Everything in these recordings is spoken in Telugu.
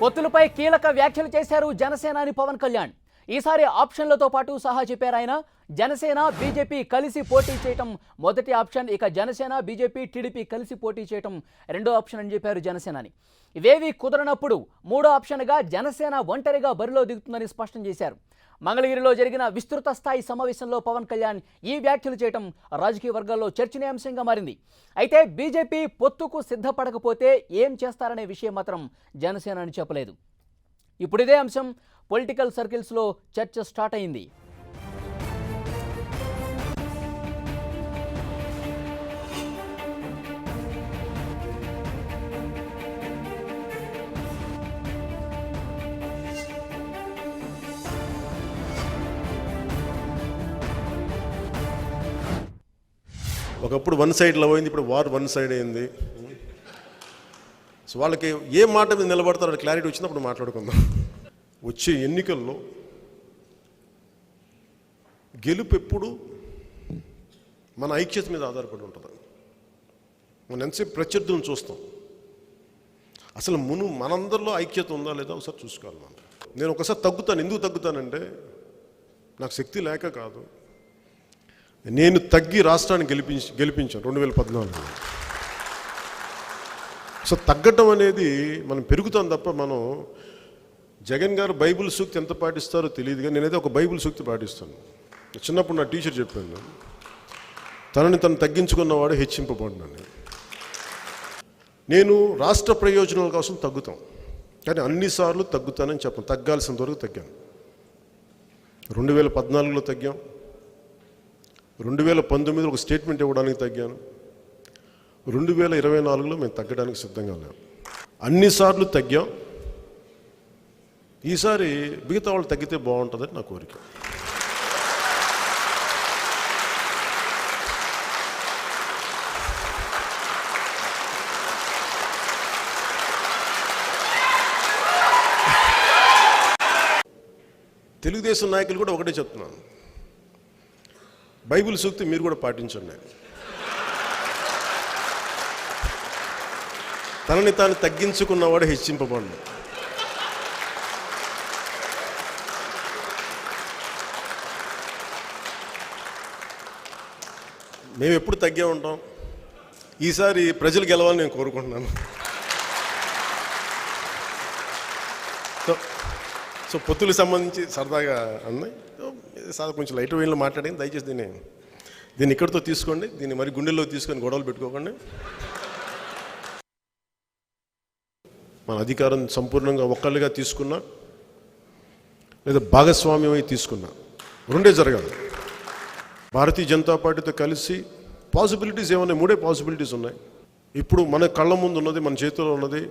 పొత్తులపై కీలక వ్యాఖ్యలు చేశారు జనసేనాని పవన్ కళ్యాణ్. ఈసారి ఆప్షన్లతో పాటు సహా చెప్పారు ఆయన. జనసేన బీజేపీ కలిసి పోటీ చేయటం మొదటి ఆప్షన్, ఇక జనసేన బీజేపీ టీడీపీ కలిసి పోటీ చేయటం రెండో ఆప్షన్ అని చెప్పారు జనసేనాని. ఇవేవి కుదరనప్పుడు మూడో ఆప్షన్గా జనసేన ఒంటరిగా బరిలో దిగుతుందని స్పష్టం చేశారు. మంగళగిరిలో జరిగిన విస్తృత స్థాయి సమావేశంలో పవన్ కళ్యాణ్ ఈ వ్యాఖ్యలు చేయటం రాజకీయ వర్గాల్లో చర్చనీయాంశంగా మారింది. అయితే బీజేపీ పొత్తుకు సిద్ధపడకపోతే ఏం చేస్తారనే విషయం మాత్రం జనసేన అని చెప్పలేదు. ఇప్పుడు ఇదే అంశం పొలిటికల్ సర్కిల్స్లో చర్చ స్టార్ట్ అయింది. ఒకప్పుడు వన్ సైడ్ లవ్ అయింది, ఇప్పుడు వార్ వన్ సైడ్ అయింది. సో వాళ్ళకి ఏ మాట మీద నిలబడతారో క్లారిటీ వచ్చినప్పుడు మాట్లాడుకుందాం. వచ్చే ఎన్నికల్లో గెలుపు ఎప్పుడు మన ఐక్యత మీద ఆధారపడి ఉంటుంది. మనం ఎంతసేపు ప్రత్యర్థులను చూస్తాం, అసలు మనందరిలో ఐక్యత ఉందా లేదా ఒకసారి చూసుకోవాలి. నేను ఒకసారి తగ్గుతాను. ఎందుకు తగ్గుతానంటే నాకు శక్తి లేక కాదు, నేను తగ్గి రాష్ట్రాన్ని గెలిపించాను 2014. సో తగ్గటం అనేది మనం పెరుగుతాం తప్ప మనం జగన్ గారు బైబిల్ సూక్తి ఎంత పాటిస్తారో తెలియదు, కానీ నేనైతే ఒక బైబిల్ సూక్తి పాటిస్తాను. చిన్నప్పుడు నా టీచర్ చెప్పాను, తనని తను తగ్గించుకున్నవాడు హెచ్చింపబడినని. నేను రాష్ట్ర ప్రయోజనాల కోసం తగ్గుతాం, కానీ అన్నిసార్లు తగ్గుతానని చెప్పను. తగ్గాల్సినంత వరకు తగ్గాను. 2014లో తగ్గాం, 2019 ఒక స్టేట్మెంట్ ఇవ్వడానికి తగ్గాను, 2024లో మేము తగ్గడానికి సిద్ధంగా లేము. అన్నిసార్లు తగ్గాం. ఈసారి మిగతా వాళ్ళు తగ్గితే బాగుంటుందని నా కోరిక. తెలుగుదేశం నాయకులు కూడా ఒకటే చెప్తున్నాను, బైబిల్ సూక్తి మీరు కూడా పాటించండి. తనని తాను తగ్గించుకున్నవాడు హెచ్చింపబడు. మేము ఎప్పుడు తగ్గే ఉంటాం. ఈసారి ప్రజలు గెలవాలని నేను కోరుకుంటున్నాను. సో పొత్తులకు సంబంధించి సరదాగా అన్నాయి, కొంచెం లైట్ వేలో మాట్లాడి, దయచేసి దీన్ని ఇక్కడితో తీసుకోండి. దీన్ని మరి గుండెల్లో తీసుకొని గొడవలు పెట్టుకోకండి. మన అధికారం సంపూర్ణంగా ఒక్కళ్ళుగా తీసుకున్నా లేదా భాగస్వామ్యమై తీసుకున్నా రెండే జరగాలి. భారతీయ జనతా పార్టీతో కలిసి పాసిబిలిటీస్ ఏమన్నాయి? మూడే పాసిబిలిటీస్ ఉన్నాయి. ఇప్పుడు మన కళ్ళ ముందు ఉన్నది, మన చేతిలో ఉన్నది,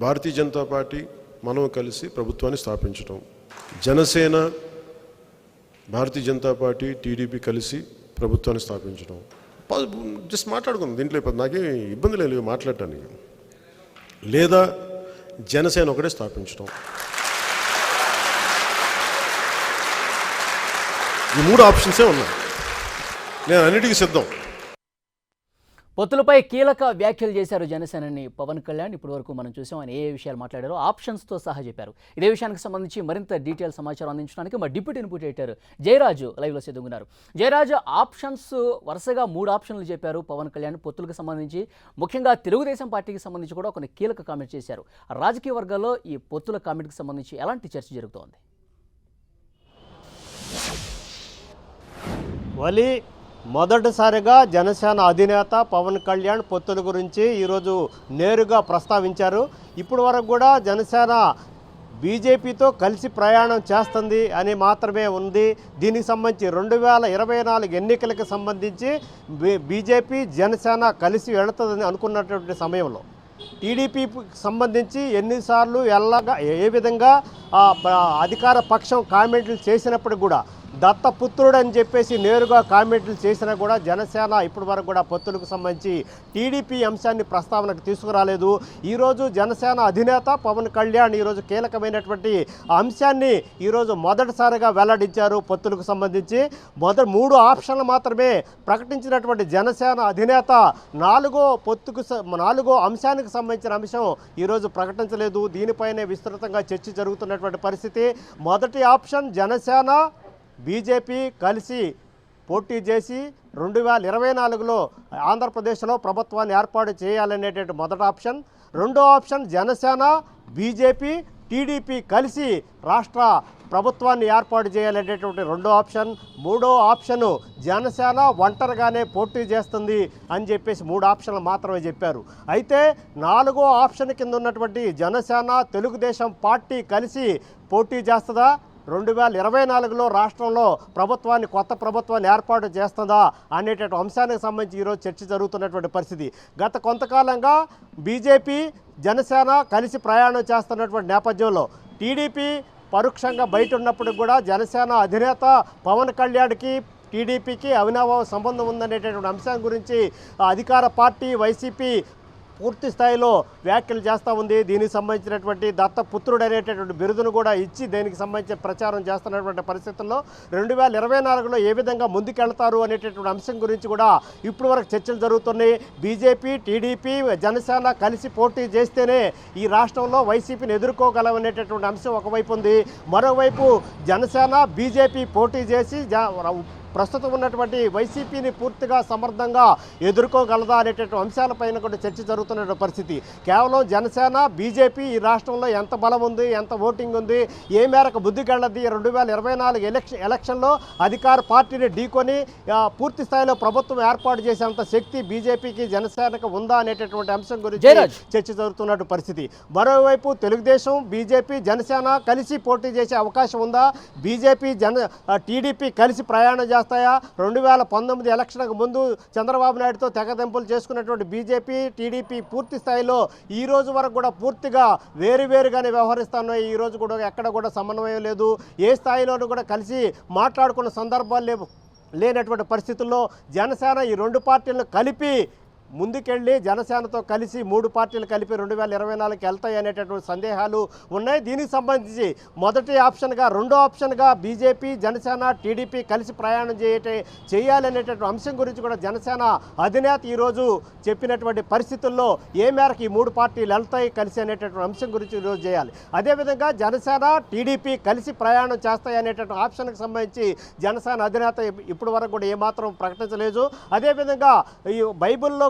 భారతీయ జనతా పార్టీ మనం కలిసి ప్రభుత్వాన్ని స్థాపించడం. జనసేన, భారతీయ జనతా పార్టీ, టీడీపీ కలిసి ప్రభుత్వాన్ని స్థాపించడం. జస్ట్ మాట్లాడుకుందాం, దీంట్లో నాకేం ఇబ్బంది లేదు మాట్లాడటానికి. లేదా జనసేన ఒకటే స్థాపించడం. ఈ మూడు ఆప్షన్సే ఉన్నాయి. నేను అన్నిటికీ సిద్ధం. పొత్తులపై కీలక వ్యాఖ్యలు చేశారు జనసేనని పవన్ కళ్యాణ్. ఇప్పటి వరకు మనం చూసాం ఆయన ఏ విషయాలు మాట్లాడారో ఆప్షన్స్తో సహా చెప్పారు. ఇదే విషయానికి సంబంధించి మరింత డీటెయిల్ సమాచారం అందించడానికి మా డిప్యూటీ ఇన్పుట్ ఎడిటర్ జయరాజు లైవ్లో సిద్ధంగా. జయరాజు, ఆప్షన్స్ వరుసగా 3 ఆప్షన్లు చెప్పారు పవన్ కళ్యాణ్ పొత్తులకు సంబంధించి. ముఖ్యంగా తెలుగుదేశం పార్టీకి సంబంధించి కూడా కొన్ని కీలక కామెంట్ చేశారు. రాజకీయ వర్గాల్లో ఈ పొత్తుల కామెంట్కి సంబంధించి ఎలాంటి చర్చ జరుగుతోంది? మొదటిసారిగా జనసేన అధినేత పవన్ కళ్యాణ్ పొత్తుల గురించి ఈరోజు నేరుగా ప్రస్తావించారు. ఇప్పటి వరకు కూడా జనసేన బీజేపీతో కలిసి ప్రయాణం చేస్తుంది అని మాత్రమే ఉంది. దీనికి సంబంధించి 2024 ఎన్నికలకు సంబంధించి బీజేపీ జనసేన కలిసి వెళుతుందని అనుకున్నటువంటి సమయంలో టీడీపీకి సంబంధించి ఎన్నిసార్లు ఏ విధంగా అధికార పక్షం కామెంట్లు చేసినప్పుడు కూడా దత్తపుత్రుడు అని చెప్పేసి నేరుగా కామెంట్లు చేసినా కూడా జనసేన ఇప్పటి వరకు కూడా పొత్తులకు సంబంధించి టీడీపీ అంశాన్ని ప్రస్తావనకు తీసుకురాలేదు. ఈరోజు జనసేన అధినేత పవన్ కళ్యాణ్ ఈరోజు కీలకమైనటువంటి అంశాన్ని ఈరోజు మొదటిసారిగా వెల్లడించారు. పొత్తులకు సంబంధించి 3 ఆప్షన్లు మాత్రమే ప్రకటించినటువంటి జనసేన అధినేత 4వ అంశానికి సంబంధించిన అంశం ఈరోజు ప్రకటించలేదు. దీనిపైనే విస్తృతంగా చర్చ జరుగుతున్నటువంటి పరిస్థితి. మొదటి ఆప్షన్ జనసేన బీజేపీ కలిసి పోటీ చేసి 2024లో ఆంధ్రప్రదేశ్లో ప్రభుత్వాన్ని ఏర్పాటు చేయాలనేటువంటి మొదటి ఆప్షన్. రెండో ఆప్షన్ జనసేన బీజేపీ టీడీపీ కలిసి రాష్ట్ర ప్రభుత్వాన్ని ఏర్పాటు చేయాలనేటువంటి రెండో ఆప్షన్. మూడో ఆప్షను జనసేన ఒంటరిగానే పోటీ చేస్తుంది అని చెప్పేసి 3 ఆప్షన్లు మాత్రమే చెప్పారు. అయితే 4వ ఆప్షన్ కింద ఉన్నటువంటి జనసేన తెలుగుదేశం పార్టీ కలిసి పోటీ చేస్తుందా, 2024లో రాష్ట్రంలో కొత్త ప్రభుత్వాన్ని ఏర్పాటు చేస్తుందా అనేటువంటి అంశానికి సంబంధించి ఈరోజు చర్చ జరుగుతున్నటువంటి పరిస్థితి. గత కొంతకాలంగా బీజేపీ జనసేన కలిసి ప్రయాణం చేస్తున్నటువంటి నేపథ్యంలో టీడీపీ పరోక్షంగా బయట ఉన్నప్పుడు కూడా జనసేన అధినేత పవన్ కళ్యాణ్కి టీడీపీకి అవినాభావ సంబంధం ఉందనేటటువంటి అంశం గురించి అధికార పార్టీ వైసీపీ పూర్తి స్థాయిలో వ్యాఖ్యలు చేస్తూ ఉంది. దీనికి సంబంధించినటువంటి దత్తపుత్రుడు అనేటటువంటి బిరుదును కూడా ఇచ్చి దీనికి సంబంధించిన ప్రచారం చేస్తున్నటువంటి పరిస్థితుల్లో 2024లో ఏ విధంగా ముందుకెళ్తారు అనేటటువంటి అంశం గురించి కూడా ఇప్పుడు వరకు చర్చలు జరుగుతున్నాయి. బీజేపీ టీడీపీ జనసేన కలిసి పోటీ చేస్తేనే ఈ రాష్ట్రంలో వైసీపీని ఎదుర్కోగలమనేటటువంటి అంశం ఒకవైపు ఉంది. మరోవైపు జనసేన బీజేపీ పోటీ చేసి ప్రస్తుతం ఉన్నటువంటి వైసీపీని పూర్తిగా సమర్థంగా ఎదుర్కోగలదా అనేటువంటి అంశాలపైన కూడా చర్చ జరుగుతున్న పరిస్థితి. కేవలం జనసేన బీజేపీ ఈ రాష్ట్రంలో ఎంత బలం ఉంది, ఎంత ఓటింగ్ ఉంది, ఏ మేరకు బుద్ధికెళ్ళది 2024 ఎలక్షన్లో అధికార పార్టీని ఢీకొని పూర్తి స్థాయిలో ప్రభుత్వం ఏర్పాటు చేసేంత శక్తి బీజేపీకి జనసేనకు ఉందా అనేటటువంటి అంశం గురించి చర్చ జరుగుతున్న పరిస్థితి. మరోవైపు తెలుగుదేశం బీజేపీ జనసేన కలిసి పోటీ చేసే అవకాశం ఉందా, బీజేపీ టీడీపీ కలిసి ప్రయాణం చేస్తాయా, 2019 ఎలక్షన్కు ముందు చంద్రబాబు నాయుడుతో తెగదెంపులు చేసుకున్నటువంటి బీజేపీ టీడీపీ పూర్తి స్థాయిలో ఈ రోజు వరకు కూడా పూర్తిగా వేరువేరుగానే వ్యవహరిస్తున్నాయి. ఈ రోజు కూడా ఎక్కడ కూడా సమన్వయం లేదు. ఏ స్థాయిలోనూ కూడా కలిసి మాట్లాడుకున్న సందర్భాలు లేనటువంటి పరిస్థితుల్లో జనసేన ఈ 2 పార్టీలను కలిపి ముందుకెళ్ళి జనసేనతో కలిసి 3 పార్టీలు కలిపి 2024కి వెళ్తాయి అనేటటువంటి సందేహాలు ఉన్నాయి. దీనికి సంబంధించి మొదటి ఆప్షన్గా, రెండో ఆప్షన్గా బీజేపీ జనసేన టీడీపీ కలిసి ప్రయాణం చేయాలనేటటువంటి అంశం గురించి కూడా జనసేన అధినేత ఈరోజు చెప్పినటువంటి పరిస్థితుల్లో ఏ మేరకు ఈ 3 పార్టీలు వెళ్తాయి కలిసి అనేటటువంటి అంశం గురించి ఈరోజు చేయాలి. అదేవిధంగా జనసేన టీడీపీ కలిసి ప్రయాణం చేస్తాయి అనేటటువంటి ఆప్షన్కి సంబంధించి జనసేన అధినేత ఇప్పటి వరకు కూడా ఏమాత్రం ప్రకటించలేదు. అదేవిధంగా ఈ బైబిల్లో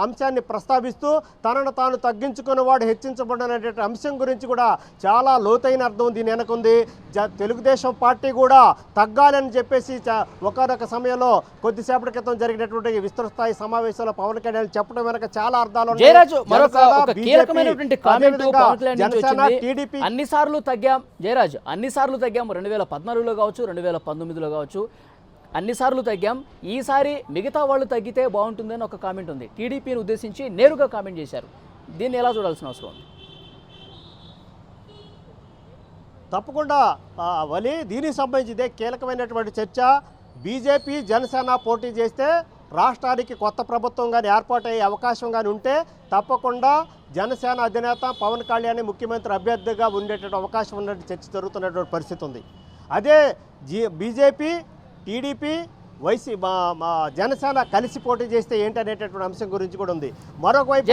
అంశాన్ని ప్రస్తావిస్తూ తనను తాను తగ్గించుకున్నవాడు హెచ్చించబడినటువంటి అంశం గురించి కూడా చాలా లోతైన అర్థం దీని వెనకుంది. తెలుగుదేశం పార్టీ కూడా తగ్గాలని చెప్పేసి ఒకనొక సమయంలో కొద్దిసేపటి క్రితం జరిగినటువంటి విస్తృత స్థాయి సమావేశంలో పవన్ కళ్యాణ్ చెప్పడం వెనక చాలా అర్థాలు అన్నిసార్లు తగ్గాం జయరాజ్, అన్నిసార్లు తగ్గాం 2014లో కావచ్చు, 2019లో కావచ్చు, అన్నిసార్లు తగ్గాం. ఈసారి మిగతా వాళ్ళు తగ్గితే బాగుంటుందని ఒక కామెంట్ ఉంది. టీడీపీని ఉద్దేశించి నేరుగా కామెంట్ చేశారు. దీన్ని ఎలా చూడాల్సిన అవసరం ఉంది? తప్పకుండా వలి, దీనికి సంబంధించి ఇదే కీలకమైనటువంటి చర్చ. బీజేపీ జనసేన పోటీ చేస్తే రాష్ట్రానికి కొత్త ప్రభుత్వం కానీ ఏర్పాటయ్యే అవకాశం కానీ ఉంటే తప్పకుండా జనసేన అధినేత పవన్ కళ్యాణ్ ముఖ్యమంత్రి అభ్యర్థిగా ఉండేటువంటి అవకాశం ఉన్నట్టు చర్చ జరుగుతున్నటువంటి పరిస్థితి ఉంది. అదే బీజేపీ టీడీపీ జనసేన కలిసి పోటీ చేస్తే ఏంటనేటటువంటి అంశం గురించి కూడా ఉంది. మరొకవైపు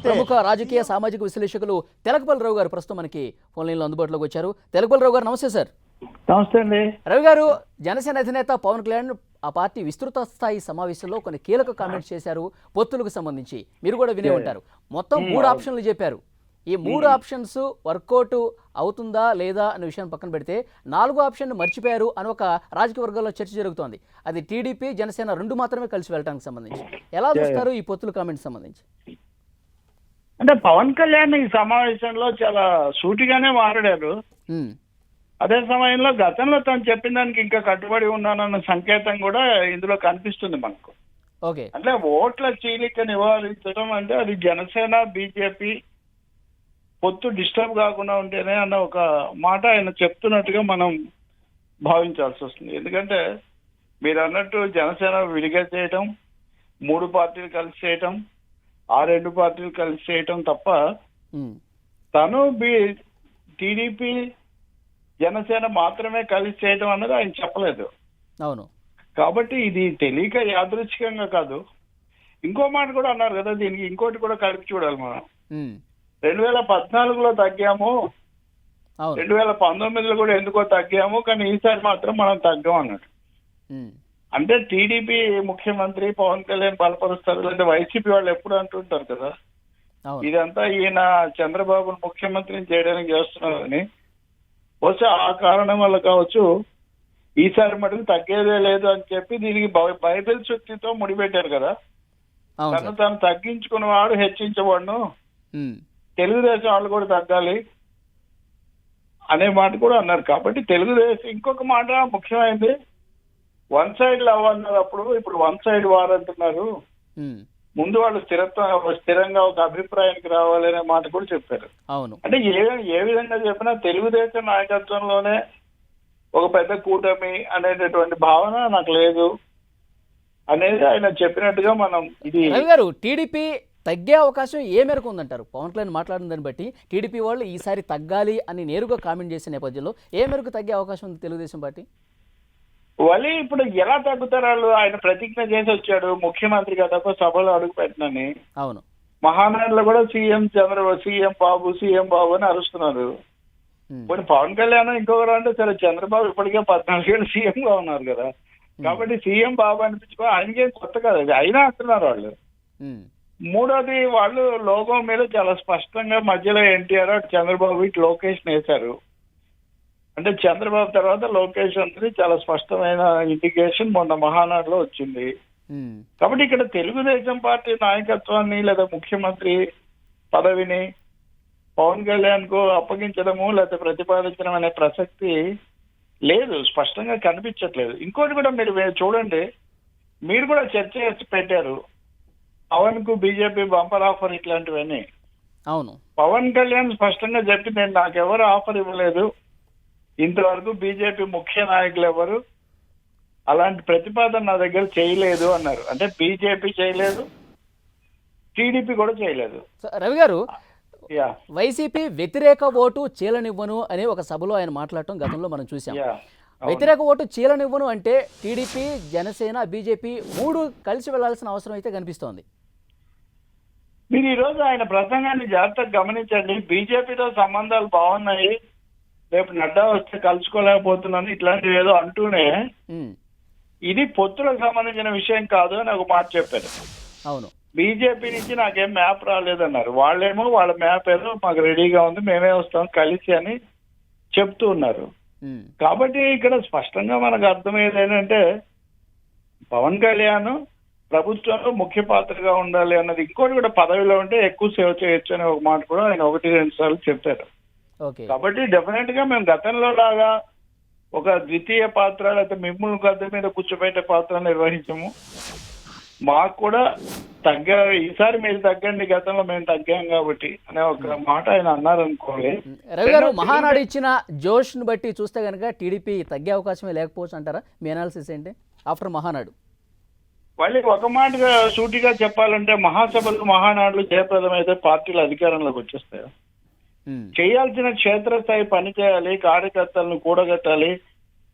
ప్రముఖ రాజకీయ సామాజిక విశ్లేషకులు తెలకపల్లి రావు గారు ప్రస్తుతం మనకి ఫోన్ లైన్ లో అందుబాటులోకి వచ్చారు. తెలకపల్లి రావు గారు నమస్తే సార్. నమస్తే అండి. రవి గారు, జనసేన అధినేత పవన్ కళ్యాణ్ ఆ పార్టీ విస్తృత స్థాయి సమావేశంలో కొన్ని కీలక కామెంట్స్ చేశారు పొత్తులకు సంబంధించి. మీరు కూడా వినే ఉంటారు. మొత్తం 3 ఆప్షన్లు చెప్పారు. ఈ 3 ఆప్షన్స్ వర్కౌట్ అవుతుందా లేదా అనే విషయాన్ని పక్కన పెడితే 4వ ఆప్షన్ మర్చిపోయారు అని ఒక రాజకీయ వర్గాల్లో చర్చ జరుగుతోంది. అది టీడీపీ జనసేన 2 మాత్రమే కలిసి వెళ్ళడానికి సంబంధించి ఎలా చూస్తారు ఈ పొత్తుల కామెంట్స్ సంబంధించి? అంటే పవన్ కళ్యాణ్ ఈ సమావేశంలో చాలా సూటిగానే మాట్లాడారు. అదే సమయంలో గతంలో తను చెప్పిన దానికి ఇంకా కట్టుబడి ఉన్నానన్న సంకేతం కూడా ఇందులో కనిపిస్తుంది మనకు. ఓకే, అంటే ఓట్ల చీలిక నివారించడం అంటే అది జనసేన బీజేపీ పొత్తు డిస్టర్బ్ కాకుండా ఉంటేనే అన్న ఒక మాట ఆయన చెప్తున్నట్టుగా మనం భావించాల్సి వస్తుంది. ఎందుకంటే మీరు అన్నట్టు జనసేన విడిగా చేయటం, 3 పార్టీలు కలిసి చేయటం, ఆ 2 పార్టీలు కలిసి చేయటం తప్ప తను టీడీపీ జనసేన మాత్రమే కలిసి చేయటం అన్నది ఆయన చెప్పలేదు. అవును. కాబట్టి ఇది తెలియక యాదృచ్ఛికంగా కాదు. ఇంకో మాట కూడా అన్నారు కదా, దీనికి ఇంకోటి కూడా కలిపి చూడాలి మనం. 2014లో తగ్గాము, 2019లో కూడా ఎందుకో తగ్గాము, కానీ ఈసారి మాత్రం మనం తగ్గాం అన్నట్టు. అంటే టీడీపీ ముఖ్యమంత్రి పవన్ కళ్యాణ్ బలపరుస్తారు, లేదంటే వైసీపీ వాళ్ళు ఎప్పుడు అంటుంటారు కదా ఇదంతా ఈయన చంద్రబాబును ముఖ్యమంత్రిని చేయడానికి చేస్తున్నారని. బహుశా ఆ కారణం వల్ల కావచ్చు ఈసారి మటుకు తగ్గేదే లేదు అని చెప్పి దీనికి బైబిల్ శక్తితో ముడిపెట్టారు కదా. తను తగ్గించుకున్నవాడు హెచ్చించబడును, తెలుగుదేశం వాళ్ళు కూడా తగ్గాలి అనే మాట కూడా అన్నారు. కాబట్టి తెలుగుదేశం ఇంకొక మాట ముఖ్యమైనది, 1 సైడ్ లవ్ అన్నారు అప్పుడు, ఇప్పుడు 1 సైడ్ వార్ అంటున్నారు. ముందు వాళ్ళు స్థిరంగా ఒక అభిప్రాయానికి రావాలి అనే మాట కూడా చెప్పారు. అవును. అంటే ఏ విధంగా చెప్పినా తెలుగుదేశం నాయకత్వంలోనే ఒక పెద్ద కూటమి అనేటటువంటి భావన నాకు లేదు అనేది ఆయన చెప్పినట్టుగా మనం ఇది. రవి గారు, టీడీపీ తగ్గే అవకాశం ఏ మేరకు ఉందంటారు? పవన్ కళ్యాణ్ మాట్లాడిన దాన్ని బట్టి టీడీపీ వాళ్ళు ఈసారి తగ్గాలి అని నేరుగా కామెంట్ చేసే నేపథ్యంలో ఏ మేరకు తగ్గే అవకాశం ఉంది తెలుగుదేశం పార్టీ? వాళ్ళు ఇప్పుడు ఎలా తగ్గుతారు? వాళ్ళు ఆయన ప్రతిజ్ఞ చేసి వచ్చాడు ముఖ్యమంత్రిగా తప్ప సభలో అడుగు పెట్టినని. అవును. మహానాడులో కూడా సీఎం సీఎం బాబు అని అరుస్తున్నారు. ఇప్పుడు పవన్ కళ్యాణ్ ఇంకొకరు అంటే సరే, చంద్రబాబు ఇప్పటికే 14 ఏళ్ళు సీఎం గా ఉన్నారు కదా, కాబట్టి సీఎం బాబు అనిపించుకో, ఆయనకేం కొత్త కాదు అది, అయినా అంటున్నారు వాళ్ళు. మూడోది, వాళ్ళు లోగో మీద చాలా స్పష్టంగా మధ్యలో ఎన్టీఆర్, చంద్రబాబు ఇటు లోకేష్ వేశారు. అంటే చంద్రబాబు తర్వాత లోకేష్ అనేది చాలా స్పష్టమైన ఇండికేషన్ మొన్న మహానాడులో వచ్చింది. కాబట్టి ఇక్కడ తెలుగుదేశం పార్టీ నాయకత్వాన్ని లేదా ముఖ్యమంత్రి పదవిని పవన్ కళ్యాణ్ కు అప్పగించడము లేదా ప్రతిపాదించడం అనే ప్రసక్తి లేదు, స్పష్టంగా కనిపించట్లేదు. ఇంకోటి కూడా మీరు చూడండి, మీరు కూడా చర్చ పెట్టారు పవన్ కు బీజేపీ బంపర్ ఆఫర్ ఇట్లాంటివన్నీ. అవును. పవన్ కళ్యాణ్ స్పష్టంగా చెప్పి నేను నాకెవరు ఆఫర్ ఇవ్వలేదు, ఇంతవరకు బీజేపీ ముఖ్య నాయకులు ఎవరు అలాంటి ప్రతిపాదన నా దగ్గర చేయలేదు అన్నారు. అంటే బీజేపీ చేయలేదు, టీడీపీ కూడా చేయలేదు. రవి గారు, వైసీపీ వ్యతిరేక ఓటు చీలనివ్వను అనే ఒక సభలో ఆయన మాట్లాడటం గతంలో మనం చూసాం. వ్యతిరేక ఓటు చీలనివ్వను అంటే టీడీపీ, జనసేన, బీజేపీ 3 కలిసి వెళ్లాల్సిన అవసరం అయితే కనిపిస్తోంది. మీరు ఈ రోజు ఆయన ప్రసంగాన్ని జాగ్రత్తగా గమనించండి. బీజేపీతో సంబంధాలు బాగున్నాయి, రేపు నడ్డా వస్తే కలుసుకోలేకపోతున్నాను ఇట్లాంటివి ఏదో అంటూనే ఇది పొత్తులకు సంబంధించిన విషయం కాదు అని ఒక మాట చెప్పారు. అవును. బీజేపీ నుంచి నాకేం మ్యాప్ రాలేదన్నారు. వాళ్ళేమో వాళ్ళ మ్యాప్ ఏదో మాకు రెడీగా ఉంది, మేమే వస్తాం కలిసి అని చెప్తూ ఉన్నారు. కాబట్టి ఇక్కడ స్పష్టంగా మనకు అర్థమయ్యేది ఏంటంటే పవన్ కళ్యాణ్ ప్రభుత్వంలో ముఖ్య పాత్రగా ఉండాలి అన్నది. ఇంకోటి కూడా, పదవిలో ఉంటే ఎక్కువ సేవ చేయొచ్చు అనే ఒక మాట కూడా ఆయన 1-2 సార్లు చెప్పారు. కాబట్టి డెఫినెట్ గా మేము గతంలో లాగా ఒక ద్వితీయ పాత్ర లేకపోతే మిమ్మల్ని గద్దె మీద కూర్చోబెట్టే పాత్ర నిర్వహించము. మాకు కూడా ఈసారి మీరు తగ్గండి, గతంలో మేము తగ్గాం కాబట్టి అనే ఒక మాట ఆయన అన్నారు అనుకోండి. రవి గారు, మహానాడు ఇచ్చిన జోష్ ను బట్టి చూస్తే కనుక టీడీపీ తగ్గే అవకాశమే లేకపోవచ్చు అంటారా? మీ అనాలిసిస్ ఏంటి ఆఫ్టర్ మహానాడు? మళ్ళీ ఒక మాటగా సూటిగా చెప్పాలంటే, మహాసభలు మహానాడులు జయప్రదమైతే పార్టీలు అధికారంలోకి వచ్చేస్తాయి. చేయాల్సిన క్షేత్రస్థాయి పని చేయాలి, కార్యకర్తలను కూడగట్టాలి,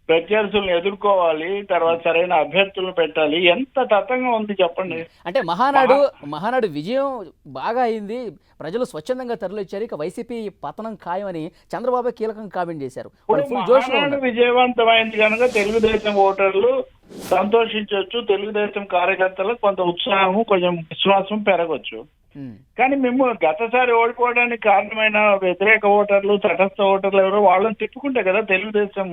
ప్రత్యర్థులను ఎదుర్కోవాలి, తర్వాత సరైన అభ్యర్థులను పెట్టాలి. ఎంత తతంగా ఉంది చెప్పండి. అంటే మహానాడు విజయం బాగా అయింది, ప్రజలు స్వచ్ఛందంగా తరలిచ్చారు, ఇక వైసీపీ పతనం ఖాయమని చంద్రబాబు కీలకంగా కామెంట్ చేశారు. మహానాడు విజయవంతమైంది కనుక తెలుగుదేశం ఓటర్లు సంతోషించవచ్చు, తెలుగుదేశం కార్యకర్తలకు కొంత ఉత్సాహము, కొంచెం విశ్వాసం పెరగవచ్చు. కానీ మేము గతసారి ఓడిపోవడానికి కారణమైన వ్యతిరేక ఓటర్లు, తటస్థ ఓటర్లు ఎవరో వాళ్ళని తిప్పుకుంటే కదా తెలుగుదేశం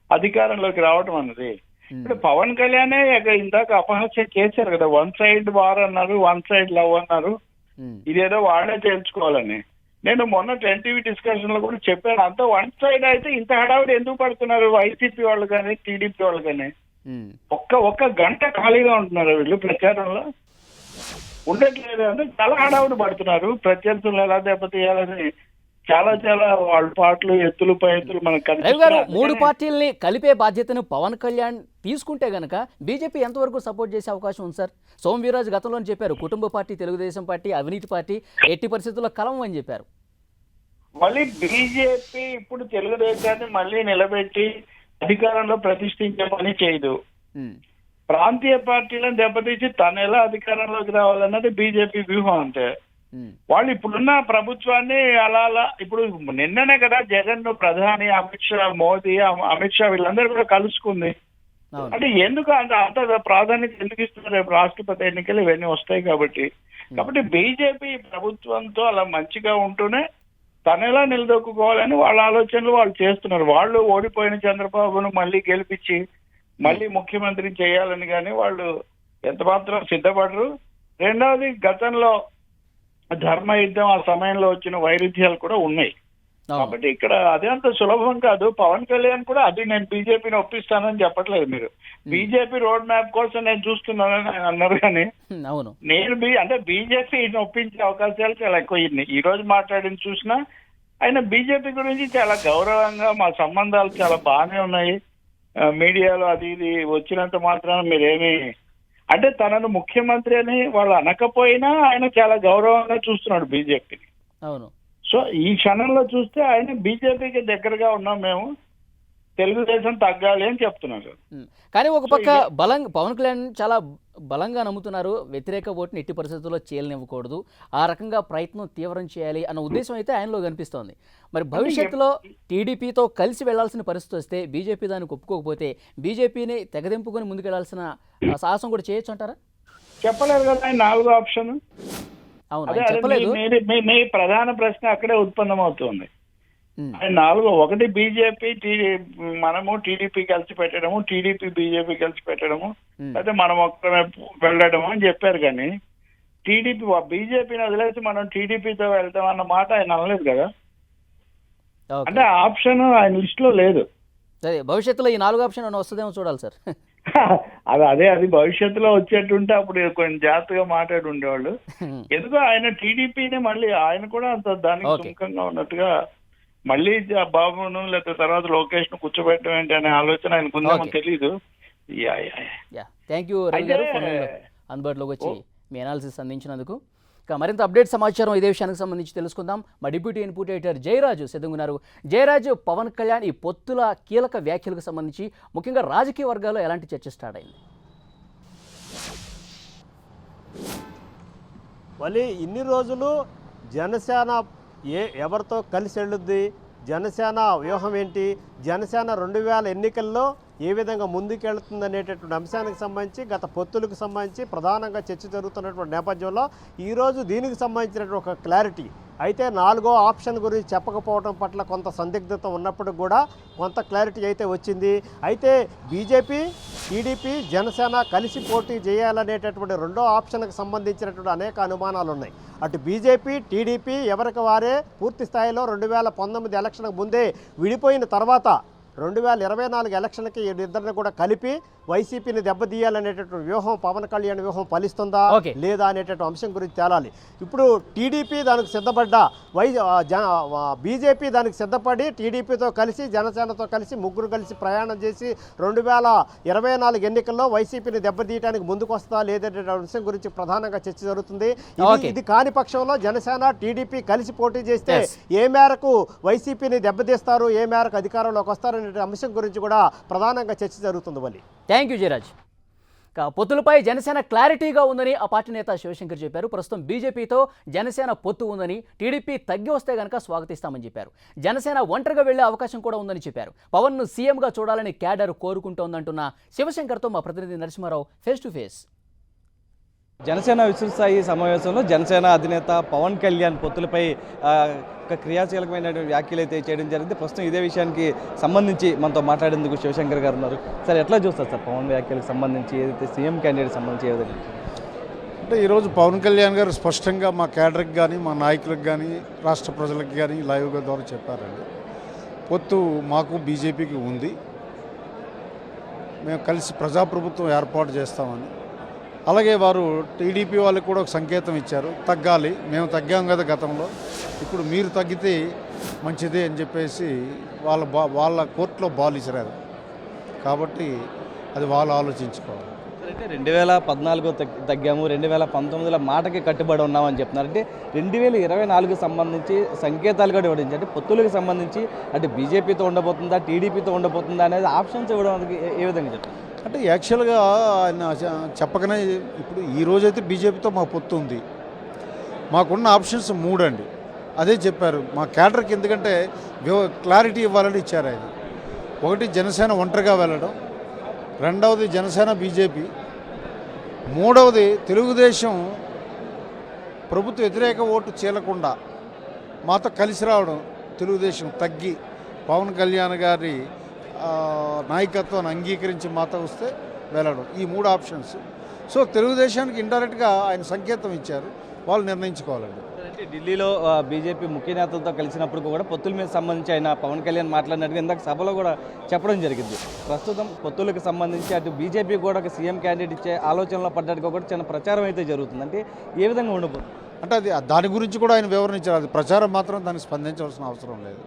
అధికారంలోకి రావడం అన్నది. ఇప్పుడు పవన్ కళ్యాణే ఇందాక అపహాస్యం చేశారు కదా, 1 సైడ్ వార్ అన్నారు, 1 సైడ్ లవ్ అన్నారు, ఇదేదో వాళ్ళే తేల్చుకోవాలని. నేను మొన్న 10 టీవీ డిస్కషన్ లో కూడా చెప్పాను, అంత 1 సైడ్ అయితే ఇంత హడావిడి ఎందుకు పడుతున్నారు వైసీపీ వాళ్ళు కానీ టీడీపీ వాళ్ళు కానీ? ఒక్క గంట ఖాళీగా ఉంటున్నారు వీళ్ళు ప్రచారంలో. ఉండట్లేదు అంటే చాలా హడావుడి పడుతున్నారు. ప్రత్యర్థులు ఎలా దెబ్బతీయాలని చాలా వాళ్ళ పాటలు ఎత్తులు పై ఎత్తులు మనకు రవి గారు, కనిపిస్తున్నాయి. 3 పార్టీల్ని కలిపే బాధ్యతను పవన్ కళ్యాణ్ తీసుకుంటే గనక బీజేపీ ఎంతవరకు సపోర్ట్ చేసే అవకాశం ఉంది సార్? సోము వీర్రాజు గతంలోనే చెప్పారు, కుటుంబ పార్టీ, తెలుగుదేశం పార్టీ, అవినీతి పార్టీ ఎట్టి పరిస్థితుల్లో కలం అని చెప్పారు. మళ్ళీ బీజేపీ ఇప్పుడు తెలుగుదేశాన్ని మళ్ళీ నిలబెట్టి అధికారంలో ప్రతిష్ఠించే పని చేయదు. ఉమ్, ప్రాంతీయ పార్టీలను దెబ్బతీసి తను ఎలా అధికారంలోకి రావాలన్నది బీజేపీ వ్యూహం అంతే. ఉమ్, వాళ్ళు ఇప్పుడున్న ప్రభుత్వాన్ని అలా ఇప్పుడు నిన్ననే కదా జగన్ ప్రధాని, అమిత్ షా, మోదీ, అమిత్ షా వీళ్ళందరూ కూడా కలుసుకుంది. అవును. అంటే ఎందుకు అంత ప్రాధాన్యత ఎందుకు ఇస్తున్నారు? రేపు రాష్ట్రపతి ఎన్నికలు ఇవన్నీ వస్తాయి కాబట్టి బీజేపీ ప్రభుత్వంతో అలా మంచిగా ఉంటూనే తను ఎలా నిలదొక్కుకోవాలని వాళ్ళ ఆలోచనలు వాళ్ళు చేస్తున్నారు. వాళ్ళు ఓడిపోయిన చంద్రబాబును మళ్ళీ గెలిపించి మళ్ళీ ముఖ్యమంత్రిని చేయాలని కానీ వాళ్ళు ఎంత మాత్రం సిద్ధపడరు. రెండవది, గతంలో ధర్మ యుద్ధం ఆ సమయంలో వచ్చిన వైరుధ్యాలు కూడా ఉన్నాయి. కాబట్టి ఇక్కడ అదే అంత సులభం కాదు. పవన్ కళ్యాణ్ కూడా అది నేను బీజేపీని ఒప్పిస్తానని చెప్పట్లేదు. మీరు బీజేపీ రోడ్ మ్యాప్ కోసం నేను చూస్తున్నానని ఆయన అన్నారు. కానీ అవును, నేను అంటే బీజేపీని ఒప్పించే అవకాశాలు చాలా ఎక్కువ. ఈ రోజు మాట్లాడిన చూసినా ఆయన బీజేపీ గురించి చాలా గౌరవంగా, మా సంబంధాలు చాలా బాగానే ఉన్నాయి, మీడియాలో అది ఇది వచ్చినంత మాత్రాన మీరేమి అంటే తనను ముఖ్యమంత్రి అని వాళ్ళు అనకపోయినా ఆయన చాలా గౌరవంగా చూస్తున్నాడు బీజేపీని. అవును. సో ఈ క్షణంలో చూస్తే ఆయన బీజేపీకి దగ్గరగా ఉన్నాం మేము, తెలుగుదేశం తగ్గాలి అని చెప్తున్నారు. కానీ ఒక పక్క పవన్ కళ్యాణ్ చాలా బలంగా నమ్ముతున్నారు, వ్యతిరేక ఓటుని ఎట్టి పరిస్థితుల్లో చేయనివ్వకూడదు, ఆ రకంగా ప్రయత్నం తీవ్రం చేయాలి అన్న ఉద్దేశం అయితే ఆయనలో కనిపిస్తోంది. మరి భవిష్యత్తులో టీడీపీతో కలిసి వెళ్లాల్సిన పరిస్థితి వస్తే, బీజేపీ దానికి ఒప్పుకోకపోతే బీజేపీని తెగదింపుకొని ముందుకెళ్లాల్సిన సాహసం కూడా చేయొచ్చు అంటారా? చెప్పలేరు కదా ఆయన 4వ ఆప్షన్. అవును, చెప్పలేదు. మీ ప్రధాన ప్రశ్న అక్కడే ఉత్పన్నమవుతుంది. ఆయన 4 ఒకటి బీజేపీ మనము టీడీపీ కలిసి పెట్టడము, టీడీపీ బీజేపీ కలిసి పెట్టడము, అయితే మనం ఒక్కమే వెళ్ళడము అని చెప్పారు. కానీ టీడీపీ బీజేపీని వదిలేసి మనం టీడీపీతో వెళ్తాం అన్న మాట ఆయన అనలేదు కదా. అంటే ఆప్షన్ ఆయన లిస్ట్ లో లేదు. సరే, భవిష్యత్తులో ఈ 4 ఆప్షన్ వస్తుందేమో చూడాలి సార్. అది భవిష్యత్తులో వచ్చేట్టుంటే అప్పుడు కొంచెం జాగ్రత్తగా మాట్లాడి ఉండేవాళ్ళు. ఎందుకో ఆయన టీడీపీని మళ్ళీ ఆయన కూడా అంత దానికి సుముఖంగా ఉన్నట్టుగా మళ్ళీ బాబును లేకపోతే తర్వాత లోకేష్ ను కూర్చోబెట్టడం ఏంటి అనే ఆలోచన ఆయనకు ఉందేమో తెలీదు. థ్యాంక్ యూ రవి గారు, అందుబాటులోకి వచ్చి మీ అనాలిసిస్ అందించినందుకు. ఇక మరింత అప్డేట్ సమాచారం ఇదే విషయానికి సంబంధించి తెలుసుకుందాం. మా డిప్యూటీ ఇన్పుట్ ఎడిటర్ జయరాజు సిద్ధంగా ఉన్నారు. జయరాజు, పవన్ కళ్యాణ్ ఈ పొత్తుల కీలక వ్యాఖ్యలకు సంబంధించి ముఖ్యంగా రాజకీయ వర్గాల్లో ఎలాంటి చర్చ స్టార్ట్ అయింది? మళ్ళీ ఇన్ని రోజులు జనసేన ఎవరితో కలిసి వెళ్ళుద్ది, జనసేన వ్యూహం ఏంటి, జనసేన 2000 ఎన్నికల్లో ఏ విధంగా ముందుకెళ్తుంది అనేటటువంటి అంశానికి సంబంధించి, గత పొత్తులకు సంబంధించి ప్రధానంగా చర్చ జరుగుతున్నటువంటి నేపథ్యంలో ఈరోజు దీనికి సంబంధించినటువంటి ఒక క్లారిటీ అయితే 4వ ఆప్షన్ గురించి చెప్పకపోవడం పట్ల కొంత సందిగ్ధత ఉన్నప్పుడు కూడా కొంత క్లారిటీ అయితే వచ్చింది. అయితే బీజేపీ, టీడీపీ, జనసేన కలిసి పోటీ చేయాలనేటటువంటి 2వ ఆప్షన్కి సంబంధించినటువంటి అనేక అనుమానాలు ఉన్నాయి. అటు బీజేపీ, టీడీపీ ఎవరికి వారే పూర్తి స్థాయిలో 2019 ఎలక్షన్కు ముందే విడిపోయిన తర్వాత 2024 ఎలక్షన్కి ఇద్దరిని కూడా కలిపి వైసీపీని దెబ్బతీయాలనేటటువంటి వ్యూహం, పవన్ కళ్యాణ్ వ్యూహం ఫలిస్తుందా లేదా అనేటటువంటి అంశం గురించి తేలాలి. ఇప్పుడు టీడీపీ దానికి సిద్ధపడ్డా, బీజేపీ దానికి సిద్ధపడి టీడీపీతో కలిసి జనసేనతో కలిసి ముగ్గురు కలిసి ప్రయాణం చేసి 2024 ఎన్నికల్లో వైసీపీని దెబ్బతీయడానికి ముందుకు వస్తా లేదనే అంశం గురించి ప్రధానంగా చర్చ జరుగుతుంది. ఇది కాని పక్షంలో జనసేన, టీడీపీ కలిసి పోటీ చేస్తే ఏ మేరకు వైసీపీని దెబ్బతీస్తారు, ఏ మేరకు అధికారంలోకి వస్తారనే అంశం గురించి కూడా ప్రధానంగా చర్చ జరుగుతుంది. Valli, thank you Jayaraj. పొత్తులపై జనసేన క్లారిటీగా ఉందని ఆ పార్టీ నేత శివశంకర్ చెప్పారు. ప్రస్తుతం బీజేపీతో జనసేన పొత్తు ఉందని, టీడీపీ తగ్గి వస్తే గనక స్వాగతిస్తామని చెప్పారు. జనసేన ఒంటరిగా వెళ్లే అవకాశం కూడా ఉందని చెప్పారు. పవన్ను సీఎంగా చూడాలని క్యాడర్ కోరుకుంటోందంటున్న శివశంకర్తో మా ప్రతినిధి Narasimha Rao face to face. Janasena విస్తృతస్థాయి సమావేశంలో జనసేన అధినేత పవన్ కళ్యాణ్ పొత్తులపై ఒక క్రియాశీలకమైన వ్యాఖ్యలు అయితే చేయడం జరిగింది. ప్రస్తుతం ఇదే విషయానికి సంబంధించి మనతో మాట్లాడేందుకు శివశంకర్ గారు ఉన్నారు. సార్, ఎట్లా చూస్తారు సార్ పవన్ వ్యాఖ్యలకు సంబంధించి, ఏదైతే సీఎం క్యాండిడేట్ సంబంధించి ఏ విధంగా? అంటే ఈరోజు పవన్ కళ్యాణ్ గారు స్పష్టంగా మా క్యాడర్కి కానీ, మా నాయకులకు కానీ, రాష్ట్ర ప్రజలకు కానీ లైవ్గా ద్వారా చెప్పారండి. పొత్తు మాకు బీజేపీకి ఉంది, మేము కలిసి ప్రజాప్రభుత్వం ఏర్పాటు చేస్తామని. అలాగే వారు టీడీపీ వాళ్ళకి కూడా ఒక సంకేతం ఇచ్చారు, తగ్గాలి, మేము తగ్గాం కదా గతంలో, ఇప్పుడు మీరు తగ్గితే మంచిదే అని చెప్పేసి వాళ్ళ కోర్టులో బాల్ ఇచ్చారు. కాబట్టి అది వాళ్ళు ఆలోచించుకోవాలి. అంటే 2014 తగ్గాము, 2019లో మాటకి కట్టుబడి ఉన్నామని చెప్తున్నారు. అంటే 2024 సంబంధించి సంకేతాలు కూడా ఇవ్వడం, అంటే పొత్తులకు సంబంధించి అంటే బీజేపీతో ఉండబోతుందా, టీడీపీతో ఉండబోతుందా అనేది ఆప్షన్స్ ఇవ్వడం ఏ విధంగా చెప్తారు? అంటే యాక్చువల్గా ఆయన చెప్పకనే ఇప్పుడు ఈ రోజైతే బీజేపీతో మా పొత్తు ఉంది, మాకున్న ఆప్షన్స్ 3 అండి. అదే చెప్పారు మా క్యాడర్కి, ఎందుకంటే క్లారిటీ ఇవ్వాలని ఇచ్చారు ఆయన. ఒకటి జనసేన ఒంటరిగా వెళ్ళడం, రెండవది జనసేన బీజేపీ, మూడవది తెలుగుదేశం ప్రభుత్వ వ్యతిరేక ఓటు చీలకుండా మాతో కలిసి రావడం, తెలుగుదేశం తగ్గి పవన్ కళ్యాణ్ గారి నాయకత్వాన్ని అంగీకరించి మాతో వస్తే వెళ్ళడం. ఈ 3 ఆప్షన్స్. సో తెలుగుదేశానికి ఇండైరెక్ట్గా ఆయన సంకేతం ఇచ్చారు, వాళ్ళు నిర్ణయించుకోవాలండి. అంటే ఢిల్లీలో బీజేపీ ముఖ్య నేతలతో కలిసినప్పుడు కూడా పొత్తుల మీద సంబంధించి ఆయన పవన్ కళ్యాణ్ మాట్లాడినట్టుగా ఇందాక సభలో కూడా చెప్పడం జరిగింది. ప్రస్తుతం పొత్తులకు సంబంధించి అటు బీజేపీ కూడా ఒక సీఎం క్యాండిడేట్ ఇచ్చే ఆలోచనలో పడ్డట్టుగా కూడా చిన్న ప్రచారం అయితే జరుగుతుంది. అంటే ఏ విధంగా ఉండబోతుంది? అంటే అది దాని గురించి కూడా ఆయన వివరణ ఇచ్చారు. అది ప్రచారం మాత్రం దానికి స్పందించవలసిన అవసరం లేదు.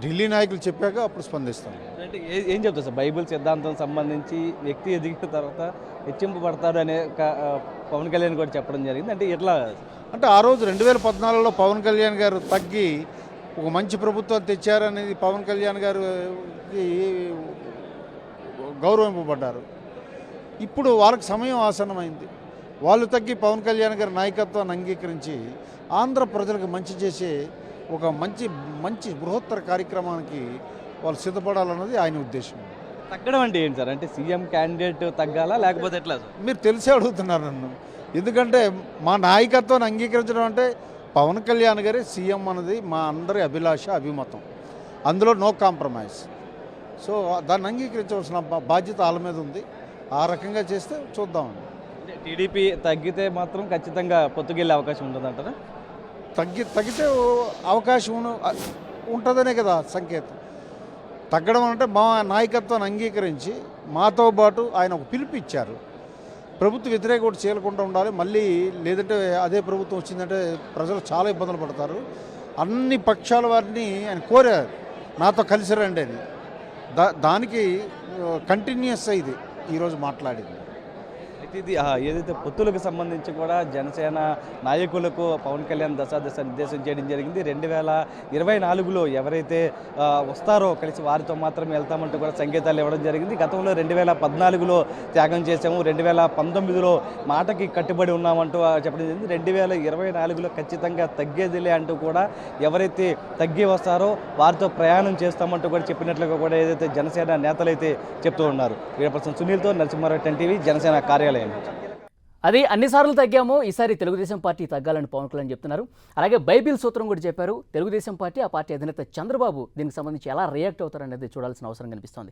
ఢిల్లీ నాయకులు చెప్పాక అప్పుడు స్పందిస్తాం. అంటే ఏం చెప్తారు సార్, బైబిల్ సిద్ధాంతం సంబంధించి వ్యక్తి ఎదిగిన తర్వాత హెచ్చింపబడతాడు అనే పవన్ కళ్యాణ్ కూడా చెప్పడం జరిగింది. అంటే ఎట్లా అంటే ఆ రోజు 2014లో పవన్ కళ్యాణ్ గారు తగ్గి ఒక మంచి ప్రభుత్వం తెచ్చారనేది పవన్ కళ్యాణ్ గారు గౌరవింపబడ్డారు. ఇప్పుడు వాళ్ళకి సమయం ఆసన్నమైంది, వాళ్ళు తగ్గి పవన్ కళ్యాణ్ గారి నాయకత్వాన్ని అంగీకరించి ఆంధ్ర ప్రజలకు మంచి చేసే ఒక మంచి బృహత్తర కార్యక్రమానికి వాళ్ళు సిద్ధపడాలన్నది ఆయన ఉద్దేశం. తగ్గడం అంటే ఏంటి సార్? అంటే సీఎం క్యాండిడేట్ తగ్గాలా లేకపోతే ఎట్లా సార్? మీరు తెలిసే అడుగుతున్నారు నన్ను. ఎందుకంటే మా నాయకత్వాన్ని అంగీకరించడం అంటే పవన్ కళ్యాణ్ గారి సీఎం అన్నది మా అందరి అభిలాష, అభిమతం, అందులో నో కాంప్రమైజ్. సో దాన్ని అంగీకరించవలసిన బాధ్యత వాళ్ళ మీద ఉంది. ఆ రకంగా చేస్తే చూద్దామండి. టీడీపీ తగ్గితే మాత్రం ఖచ్చితంగా పొత్తుకెళ్ళే అవకాశం ఉంటుందంటారా? తగ్గితే అవకాశం ఉంటుందనే కదా సంకేతం. తగ్గడం అంటే మా నాయకత్వాన్ని అంగీకరించి మాతో పాటు ఆయన ఒక పిలుపు ఇచ్చారు, ప్రభుత్వ వ్యతిరేక ఓటు చేయకుండా ఉండాలి, మళ్ళీ లేదంటే అదే ప్రభుత్వం వచ్చిందంటే ప్రజలు చాలా ఇబ్బందులు పడతారు, అన్ని పక్షాల వారిని ఆయన కోరారు నాతో కలిసి రండి అని. దానికి కంటిన్యూస్ ఇది ఈరోజు మాట్లాడింది. అయితే ఇది ఏదైతే పొత్తులకు సంబంధించి కూడా జనసేన నాయకులకు పవన్ కళ్యాణ్ దశాదశ నిర్దేశం చేయడం జరిగింది. 2024లో ఎవరైతే వస్తారో కలిసి వారితో మాత్రమే వెళ్తామంటూ కూడా సంకేతాలు ఇవ్వడం జరిగింది. గతంలో 2014లో త్యాగం చేసాము, 2019లో మాటకి కట్టుబడి ఉన్నామంటూ చెప్పడం జరిగింది. 2024లో ఖచ్చితంగా తగ్గేదిలే అంటూ కూడా ఎవరైతే తగ్గి వస్తారో వారితో ప్రయాణం చేస్తామంటూ కూడా చెప్పినట్లుగా కూడా ఏదైతే జనసేన నేతలు అయితే చెప్తూ ఉన్నారు. వీడియో పర్సన్ సునీల్తో నరసింహారావు, 10 టీవీ, జనసేన కార్యాలయం. అది అన్నిసార్లు తగ్గాము, ఈసారి తెలుగుదేశం పార్టీ తగ్గాలని పవన్ కళ్యాణ్ చెప్తున్నారు. అలాగే బైబిల్ సూత్రం కూడా చెప్పారు. తెలుగుదేశం పార్టీ, ఆ పార్టీ అధినేత చంద్రబాబు దీనికి సంబంధించి ఎలా రియాక్ట్ అవుతారనేది చూడాల్సిన అవసరం కనిపిస్తోంది.